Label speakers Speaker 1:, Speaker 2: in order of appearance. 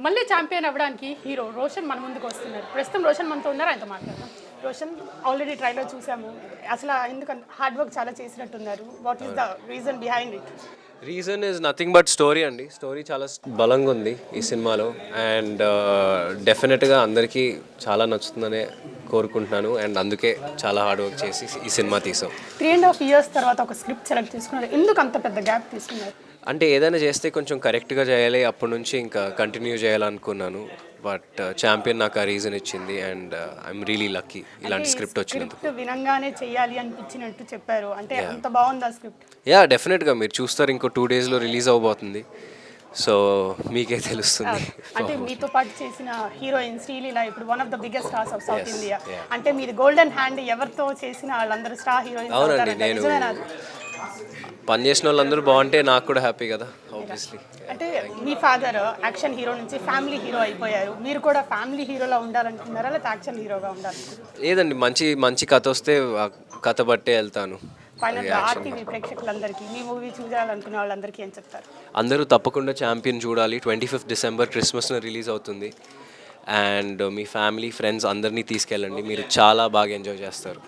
Speaker 1: మళ్ళీ ఛాంపియన్ అవ్వడానికి హీరో రోషన్ మన ముందుకు వస్తున్నారు. ప్రస్తుతం రోషన్ మనతో ఉన్నారు, ఆయనతో మాట్లాడదాం. రోషన్ ఆల్రెడీ ట్రైలర్ చూసాము. అసలు ఎందుకంటే హార్డ్ వర్క్ చాలా చేసినట్టున్నారు. What is the reason behind it?
Speaker 2: Reason is nothing but story అండి. స్టోరీ చాలా బలంగా ఉంది ఈ సినిమాలో అండ్ డెఫినెట్గా అందరికీ చాలా నచ్చుతుందనే కోరుకుంటున్నాను అండ్ అందుకే చాలా హార్డ్ వర్క్ చేసి ఈ సినిమా తీసాం.
Speaker 1: 3.5 years తర్వాత ఒక స్క్రిప్ట్ సెలెక్ట్ చేసుకున్నారు. ఎందుకు అంత పెద్ద గ్యాప్ తీసుకున్నారు?
Speaker 2: అంటే ఏదైనా చేస్తే కొంచెం కరెక్ట్గా చేయాలి, అప్పటి నుంచి ఇంకా కంటిన్యూ చేయాలనుకున్నాను. బట్ ఛాంపియన్ నాకు ఆ రీజన్ ఇచ్చింది అండ్ ఐఎమ్ రియలీ లక్కీ ఇలాంటి స్క్రిప్ట్ వచ్చినందుకు.
Speaker 1: స్క్రిప్ట్ వినంగానే చేయాలి అనిపించినట్టు చెప్పారు. అంటే అంత బాగుంది ఆ స్క్రిప్ట్.
Speaker 2: యా డెఫినెట్గా మీరు చూస్తారు, ఇంకో 2 daysలో రిలీజ్ అవబోతుంది. సో మీకే తెలుస్తుంది.
Speaker 1: అంటే మీతో పాటు చేసిన హీరోయిన్ శ్రీలీల ఇప్పుడు one of the biggest stars of south India. అంటే మీది గోల్డెన్ హ్యాండ్, ఎవరితో చేసిన వాళ్ళందరూ స్టార్ హీరోయిన్.
Speaker 2: అవునండి, నేను పని చేసిన వాళ్ళందరూ బాగుంటే నాకు కూడా హ్యాపీ కదా ఆబ్వియస్లీ.
Speaker 1: అంటే మీ ఫాదర్ యాక్షన్ హీరో నుంచి ఫ్యామిలీ హీరో అయిపోయారు. మీరు కూడా ఫ్యామిలీ హీరోలా ఉండాలనుకున్నారా లేకపోతే యాక్షన్ హీరోగా ఉండాలనుకున్నారా?
Speaker 2: లేదండి, మంచి మంచి కథ వస్తే ఆ కథ బట్టే వెళ్తాను.
Speaker 1: ఫైనల్గా ఆర్టీవీ ప్రేక్షకులందరికీ, మీ మూవీ చూడాలనుకునే వాళ్ళందరికీ ఏం చెప్తారు?
Speaker 2: అందరూ తప్పకుండా ఛాంపియన్ చూడాలి. 25th December క్రిస్మస్న రిలీజ్ అవుతుంది అండ్ మీ ఫ్యామిలీ ఫ్రెండ్స్ అందరినీ తీసుకెళ్ళండి, మీరు చాలా బాగా ఎంజాయ్ చేస్తారు.